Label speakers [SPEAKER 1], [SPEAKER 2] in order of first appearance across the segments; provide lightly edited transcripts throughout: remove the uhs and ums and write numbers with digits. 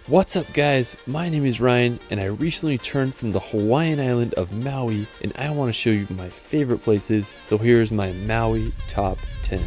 [SPEAKER 1] What's up guys, my name is Ryan and I recently returned from the Hawaiian island of Maui and I want to show you my favorite places, so here's my Maui top 10.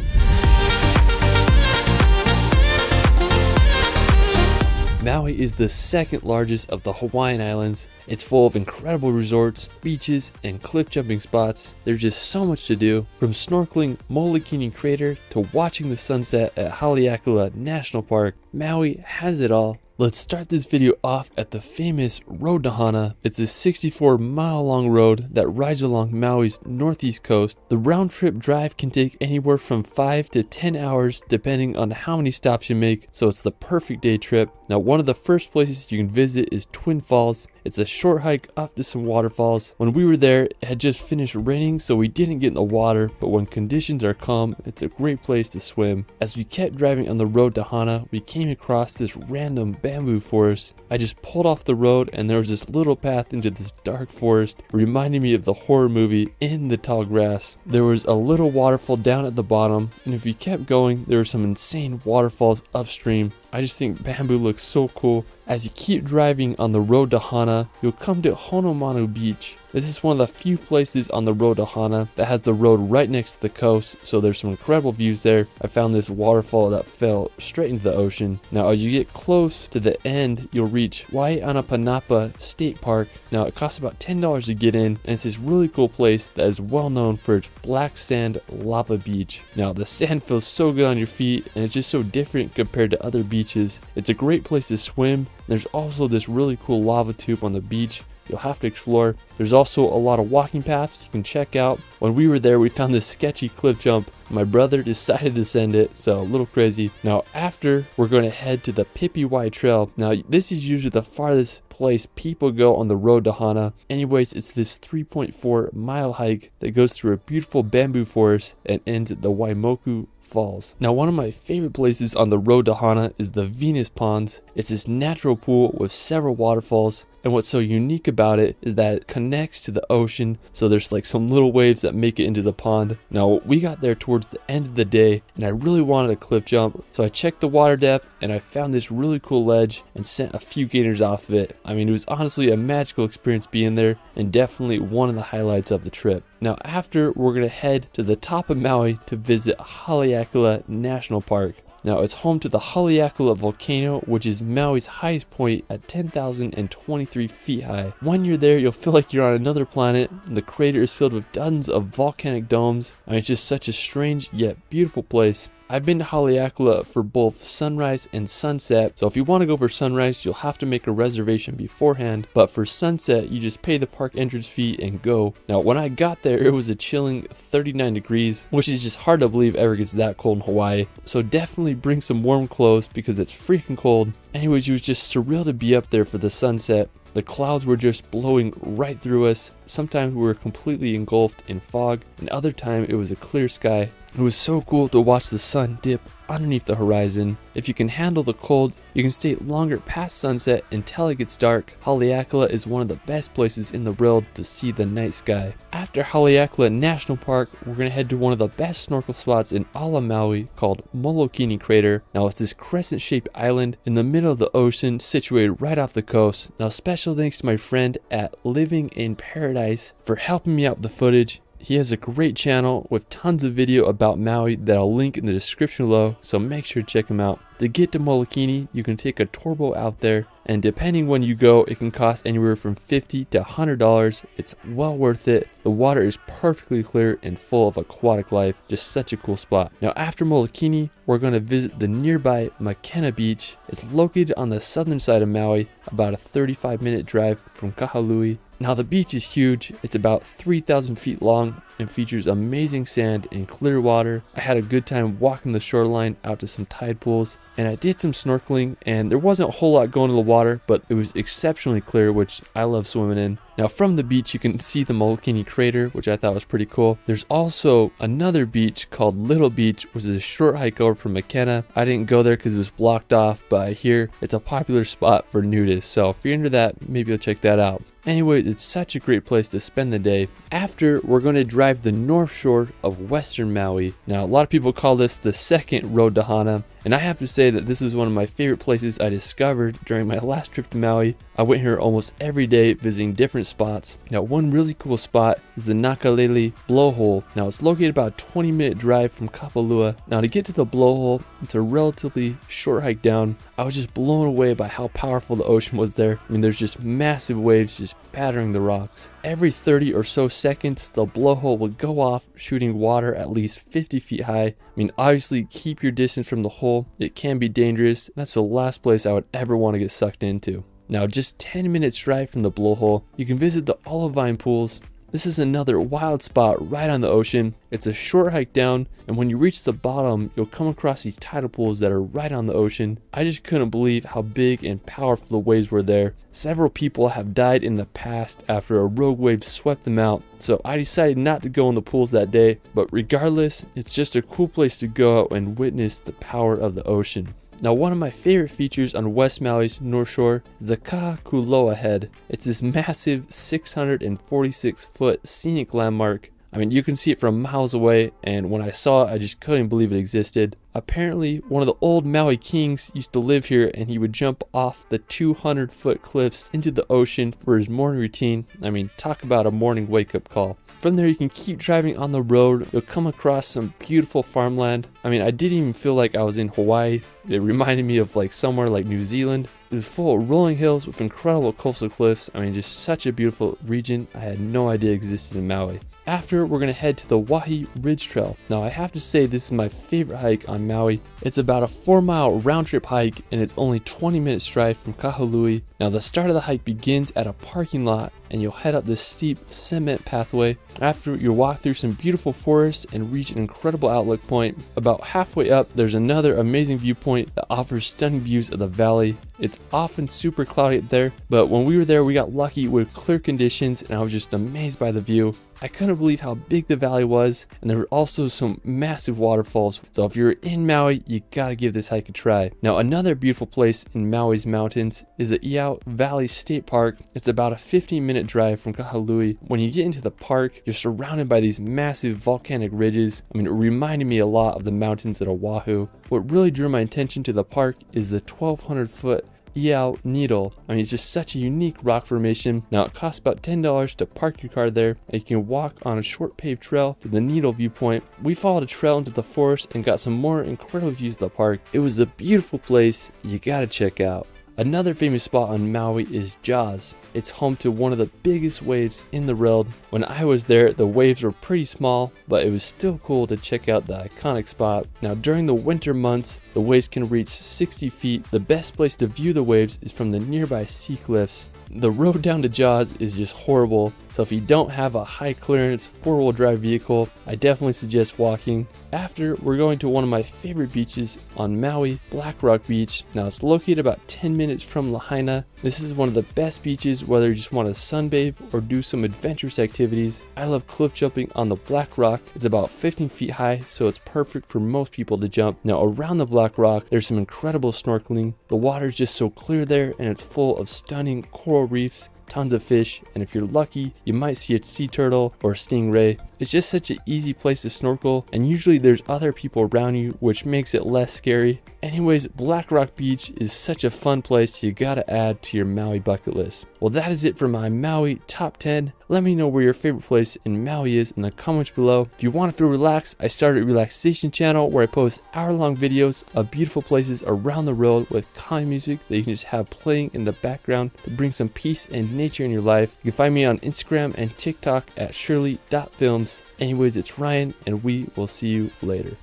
[SPEAKER 1] Maui is the second largest of the Hawaiian Islands. It's full of incredible resorts, beaches, and cliff jumping spots. There's just so much to do, from snorkeling Molokini Crater to watching the sunset at Haleakala National Park. Maui has it all. Let's start this video off at the famous Road to Hana. It's a 64-mile long road that rides along Maui's northeast coast. The round trip drive can take anywhere from 5 to 10 hours depending on how many stops you make, so it's the perfect day trip. Now, one of the first places you can visit is Twin Falls. It's a short hike up to some waterfalls. When we were there, it had just finished raining, so we didn't get in the water, but when conditions are calm, it's a great place to swim. As we kept driving on the road to Hana, we came across this random bamboo forest. I just pulled off the road and there was this little path into this dark forest, reminding me of the horror movie In the Tall Grass. There was a little waterfall down at the bottom, and if you kept going, there were some insane waterfalls upstream. I just think bamboo looks so cool. As you keep driving on the road to Hana, you'll come to Honomanu Beach. This is one of the few places on the road to Hana that has the road right next to the coast, so there's some incredible views there. I found this waterfall that fell straight into the ocean. Now, as you get close to the end, you'll reach Waianapanapa State Park. Now, it costs about $10 to get in, and it's this really cool place that is well known for its black sand lava beach. Now, the sand feels so good on your feet, and it's just so different compared to other beaches. It's a great place to swim. There's also this really cool lava tube on the beach you'll have to explore. There's also a lot of walking paths you can check out. When we were there, we found this sketchy cliff jump. My brother decided to send it, so a little crazy. Now, after, we're going to head to the Pipiwai Trail. Now, this is usually the farthest place people go on the road to Hana. Anyways, it's this 3.4-mile hike that goes through a beautiful bamboo forest and ends at the Waimoku Falls. Now, one of my favorite places on the road to Hana is the Venus Ponds. It's this natural pool with several waterfalls, and what's so unique about it is that it connects to the ocean, so there's like some little waves that make it into the pond. Now, we got there towards the end of the day and I really wanted a cliff jump, so I checked the water depth and I found this really cool ledge and sent a few gainers off of it. I mean, it was honestly a magical experience being there and definitely one of the highlights of the trip. Now, after, we're going to head to the top of Maui to visit Haleakala National Park. Now, it's home to the Haleakala volcano, which is Maui's highest point at 10,023 feet high. When you're there, you'll feel like you're on another planet. The crater is filled with dozens of volcanic domes. I mean, it's just such a strange yet beautiful place. I've been to Haleakala for both sunrise and sunset, so if you want to go for sunrise, you'll have to make a reservation beforehand, but for sunset, you just pay the park entrance fee and go. Now, when I got there, it was a chilling 39 degrees, which is just hard to believe ever gets that cold in Hawaii, so definitely bring some warm clothes because it's freaking cold. Anyways, it was just surreal to be up there for the sunset. The clouds were just blowing right through us. Sometimes we were completely engulfed in fog, and other times it was a clear sky. It was so cool to watch the sun dip underneath the horizon. If you can handle the cold, you can stay longer past sunset until it gets dark. Haleakala is one of the best places in the world to see the night sky. After Haleakala National Park, we're going to head to one of the best snorkel spots in all of Maui called Molokini Crater. Now, it's this crescent-shaped island in the middle of the ocean situated right off the coast. Now, special thanks to my friend at Living in Paradise for helping me out with the footage. He has a great channel with tons of video about Maui that I'll link in the description below, so make sure to check him out. To get to Molokini, you can take a tour boat out there, and depending when you go, it can cost anywhere from $50 to $100. It's well worth it. The water is perfectly clear and full of aquatic life. Just such a cool spot. Now, after Molokini, we're going to visit the nearby Makena Beach. It's located on the southern side of Maui, about a 35-minute drive from Kahului. Now, the beach is huge. It's about 3,000 feet long and features amazing sand and clear water. I had a good time walking the shoreline out to some tide pools, and I did some snorkeling, and there wasn't a whole lot going to the water, but it was exceptionally clear, which I love swimming in. Now, from the beach, you can see the Molokini Crater, which I thought was pretty cool. There's also another beach called Little Beach, which is a short hike over from Makena. I didn't go there because it was blocked off, but I hear it's a popular spot for nudists, so if you're into that, maybe you'll check that out. Anyway, it's such a great place to spend the day. After, we're going to drive the north shore of western Maui. Now, a lot of people call this the second road to Hana, And I have to say that this is one of my favorite places I discovered during my last trip to Maui. I went here almost every day visiting different spots. Now, one really cool spot is the Nakalele blowhole. Now, it's located about a 20-minute drive from Kapalua. Now, to get to the blowhole, it's a relatively short hike down. I was just blown away by how powerful the ocean was there. I mean, there's just massive waves just battering the rocks. Every 30 or so seconds, the blowhole would go off, shooting water at least 50 feet high. I mean, obviously, keep your distance from the hole. It can be dangerous. That's the last place I would ever want to get sucked into. Now, just 10 minutes drive from the blowhole, you can visit the olive vine pools. This is another wild spot right on the ocean. It's a short hike down, and when you reach the bottom, you'll come across these tidal pools that are right on the ocean. I just couldn't believe how big and powerful the waves were there. Several people have died in the past after a rogue wave swept them out, so I decided not to go in the pools that day, but regardless, it's just a cool place to go out and witness the power of the ocean. Now, one of my favorite features on West Maui's North Shore is the Kakuloa Head. It's this massive 646-foot scenic landmark. I mean, you can see it from miles away, and when I saw it, I just couldn't believe it existed. Apparently, one of the old Maui kings used to live here, and he would jump off the 200-foot cliffs into the ocean for his morning routine. I mean, talk about a morning wake-up call. From there, you can keep driving on the road. You'll come across some beautiful farmland. I mean, I didn't even feel like I was in Hawaii. It reminded me of like somewhere like New Zealand. It was full of rolling hills with incredible coastal cliffs. I mean, just such a beautiful region I had no idea existed in Maui. After, we're going to head to the Wahi Ridge Trail. Now, I have to say this is my favorite hike on Maui. It's about a 4-mile round-trip hike, and it's only 20 minutes drive from Kahului. Now, the start of the hike begins at a parking lot, and you'll head up this steep cement pathway. After, you'll walk through some beautiful forests and reach an incredible outlook point. About halfway up, there's another amazing viewpoint that offers stunning views of the valley. It's often super cloudy up there, but when we were there, we got lucky with clear conditions, and I was just amazed by the view. I couldn't believe how big the valley was, and there were also some massive waterfalls. So if you're in Maui, you gotta give this hike a try. Now, another beautiful place in Maui's mountains is the Iao Valley State Park. It's about a 15-minute drive from Kahului. When you get into the park, you're surrounded by these massive volcanic ridges. I mean, it reminded me a lot of the mountains at Oahu. What really drew my attention to the park is the 1,200-foot Iao Needle. I mean, it's just such a unique rock formation. Now, it costs about $10 to park your car there, and you can walk on a short paved trail to the Needle viewpoint. We followed a trail into the forest and got some more incredible views of the park. It was a beautiful place you gotta check out. Another famous spot on Maui is Jaws. It's home to one of the biggest waves in the world. When I was there, the waves were pretty small, but it was still cool to check out the iconic spot. Now, during the winter months, the waves can reach 60 feet. The best place to view the waves is from the nearby sea cliffs. The road down to Jaws is just horrible, so if you don't have a high clearance 4-wheel drive vehicle, I definitely suggest walking. After, we're going to one of my favorite beaches on Maui, Black Rock Beach. Now, it's located about 10 minutes from Lahaina. This is one of the best beaches whether you just want to sunbathe or do some adventurous activities. I love cliff jumping on the Black Rock. It's about 15 feet high, so it's perfect for most people to jump. Now, around the Black Rock, there's some incredible snorkeling. The water is just so clear there, and it's full of stunning coral reefs, tons of fish, and if you're lucky, you might see a sea turtle or a stingray. It's just such an easy place to snorkel, and usually there's other people around you, which makes it less scary. Anyways, Black Rock Beach is such a fun place you gotta add to your Maui bucket list. Well, that is it for my Maui top 10. Let me know where your favorite place in Maui is in the comments below. If you want to feel relaxed, I started a relaxation channel where I post hour-long videos of beautiful places around the world with calming music that you can just have playing in the background to bring some peace and nature in your life. You can find me on Instagram and TikTok at shirley.films. Anyways, it's Ryan, and we will see you later.